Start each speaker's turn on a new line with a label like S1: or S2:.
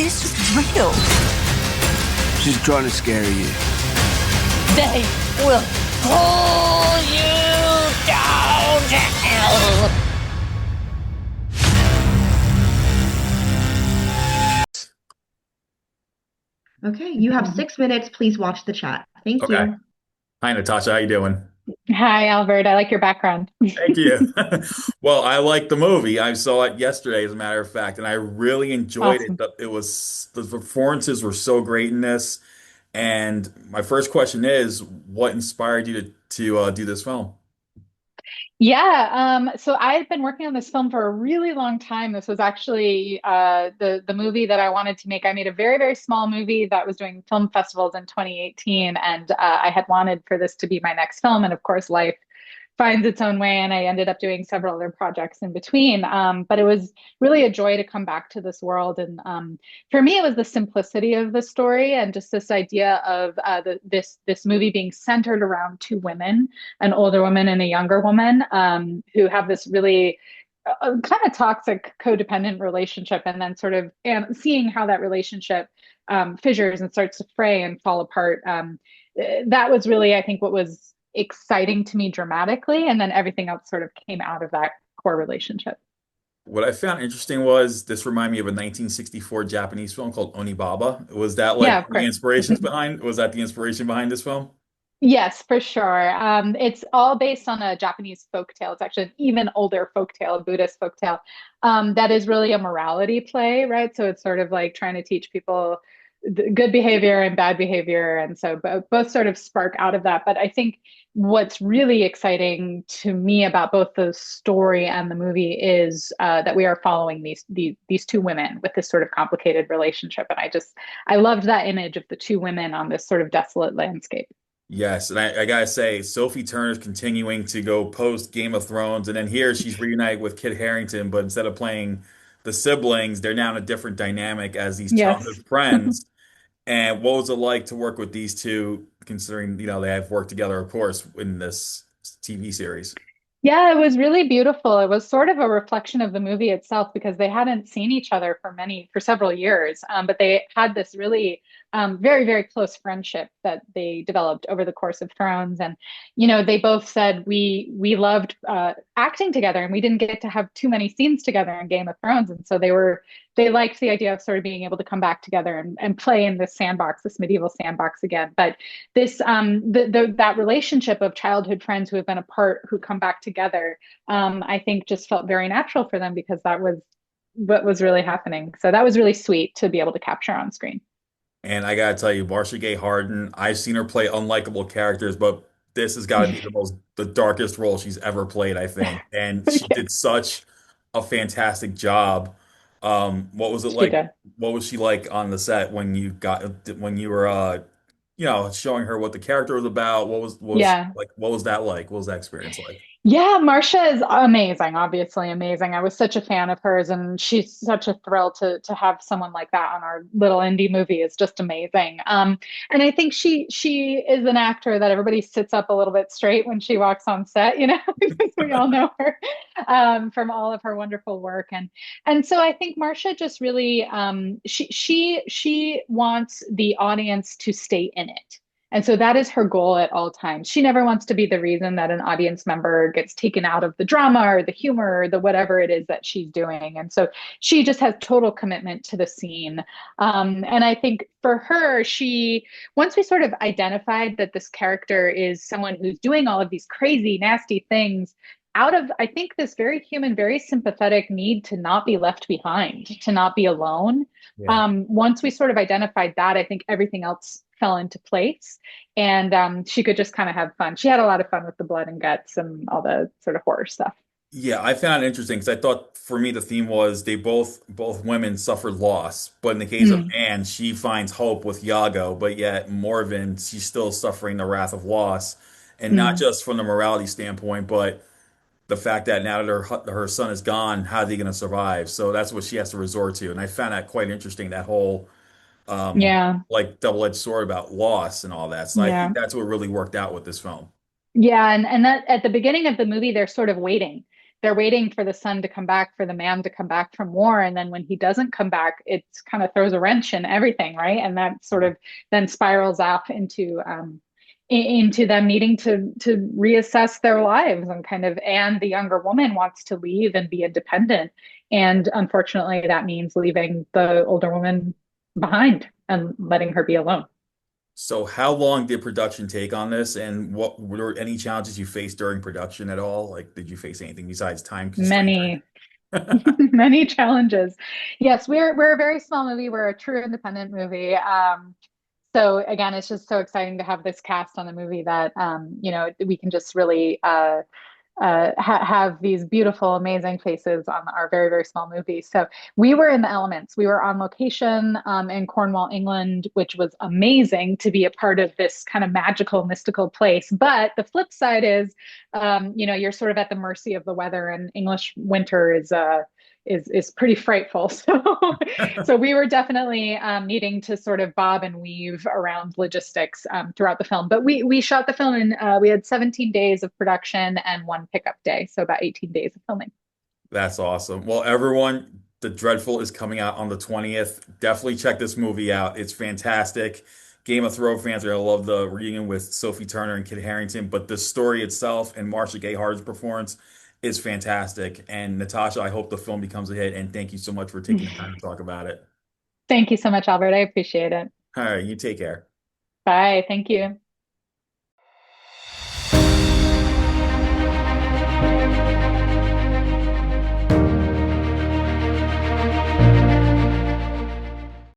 S1: this was real.
S2: She's trying to scare you.
S1: They will pull you down to hell.
S3: Okay, you have 6 minutes. Please watch the chat. Thank
S4: Okay.
S3: you.
S4: Hi, Natasha. How you doing?
S5: Hi, Albert. I like your background.
S4: Thank you. Well, I liked the movie. I saw it yesterday, as a matter of fact, and I really enjoyed it.
S5: Awesome.
S4: It was the performances were so great in this. And my first question is, what inspired you to do this film?
S5: Yeah, so I've been working on this film for a really long time. This was actually the movie that I wanted to make. I made a very, very small movie that was doing film festivals in 2018, and I had wanted for this to be my next film. And of course, life finds its own way, and I ended up doing several other projects in between. But it was really a joy to come back to this world. And for me, it was the simplicity of the story and just this idea of this movie being centered around two women, an older woman and a younger woman, who have this really kind of toxic codependent relationship, and then sort of seeing how that relationship fissures and starts to fray and fall apart. That was really, I think, what was exciting to me dramatically, and then everything else sort of came out of that core relationship.
S4: What I found interesting was this reminded me of a 1964 Japanese film called Onibaba. Was that
S5: Yeah,
S4: like
S5: of
S4: the
S5: course.
S4: inspirations behind? Was that the inspiration behind this film?
S5: Yes, for sure. It's all based on a Japanese folk tale. It's actually an even older folk tale, a Buddhist folk tale, that is really a morality play, right? So it's sort of like trying to teach people good behavior and bad behavior. And so both sort of spark out of that. But I think what's really exciting to me about both the story and the movie is that we are following these two women with this sort of complicated relationship. And I loved that image of the two women on this sort of desolate landscape.
S4: Yes, and I gotta say, Sophie Turner's continuing to go post Game of Thrones, and then here she's reunited with Kit Harington, but instead of playing the siblings, they're now in a different dynamic as these
S5: Yes.
S4: childhood friends. And what was it like to work with these two, considering, they have worked together, of course, in this TV series?
S5: Yeah, it was really beautiful. It was sort of a reflection of the movie itself because they hadn't seen each other for several years, but they had this really very, very close friendship that they developed over the course of Thrones. And they both said we loved acting together, and we didn't get to have too many scenes together in Game of Thrones, and so they liked the idea of sort of being able to come back together and play in this sandbox, this medieval sandbox again. But this that relationship of childhood friends who have been apart who come back together, I think just felt very natural for them because that was what was really happening. So that was really sweet to be able to capture on screen.
S4: And I gotta tell you, Marcia Gay Harden, I've seen her play unlikable characters, but this has got to be the darkest role she's ever played, I think. And she
S5: Yeah,
S4: did such a fantastic job. What was it
S5: she
S4: like?
S5: did.
S4: What was she like on the set when you were showing her what the character was about?
S5: Yeah.
S4: What was that like? What was that experience like?
S5: Yeah, Marcia is amazing, obviously amazing. I was such a fan of hers, and she's such a thrill to have someone like that on our little indie movie. Is just amazing. And I think she is an actor that everybody sits up a little bit straight when she walks on set, because we all know her from all of her wonderful work. And so I think Marcia just really she wants the audience to stay in it. And so that is her goal at all times. She never wants to be the reason that an audience member gets taken out of the drama or the humor or the whatever it is that she's doing. And so she just has total commitment to the scene. And I think for her, once we sort of identified that this character is someone who's doing all of these crazy, nasty things, out of, I think, this very human, very sympathetic need to not be left behind, to not be alone.
S4: Yeah.
S5: Once we sort of identified that, I think everything else fell into place, and she could just kind of have fun. She had a lot of fun with the blood and guts and all the sort of horror stuff.
S4: Yeah, I found it interesting because I thought for me the theme was they both women suffered loss, but in the case of
S5: Mm,
S4: Anne, she finds hope with Iago, but yet Morven, she's still suffering the wrath of loss, and not
S5: mm.
S4: just from the morality standpoint, but the fact that now that her son is gone, how are they going to survive? So that's what she has to resort to, and I found that quite interesting. That whole
S5: Yeah,
S4: like double-edged sword about loss and all that. So I think
S5: yeah.
S4: that's what really worked out with this film.
S5: Yeah, and that at the beginning of the movie, they're sort of waiting they're waiting for the son to come back, for the man to come back from war. And then when he doesn't come back, it kind of throws a wrench in everything, right? And that sort of then spirals off into them needing to reassess their lives and kind of, and the younger woman wants to leave and be independent. And unfortunately, that means leaving the older woman behind and letting her be alone.
S4: So how long did production take on this, and what were there any challenges you faced during production at all? Like, did you face anything besides time constraints?
S5: Many, many challenges. Yes, we're a very small movie. We're a true independent movie. So again, it's just so exciting to have this cast on the movie that we can just really have these beautiful, amazing faces on our very, very small movie. So we were in the elements. We were on location in Cornwall, England, which was amazing to be a part of this kind of magical, mystical place. But the flip side is, you're sort of at the mercy of the weather, and English winter is pretty frightful. So we were definitely needing to sort of bob and weave around logistics throughout the film. But we shot the film in we had 17 days of production and one pickup day, so about 18 days of filming.
S4: That's awesome. Well, everyone, The Dreadful is coming out on the 20th. Definitely check this movie out. It's fantastic. Game of Thrones fans are gonna love the reunion with Sophie Turner and Kit Harington, but the story itself and Marcia Gay Harden's performance is fantastic. And Natasha, I hope the film becomes a hit. And thank you so much for taking the time to talk about it.
S5: Thank you so much, Albert. I appreciate it.
S4: All right, you take care.
S5: Bye. Thank you.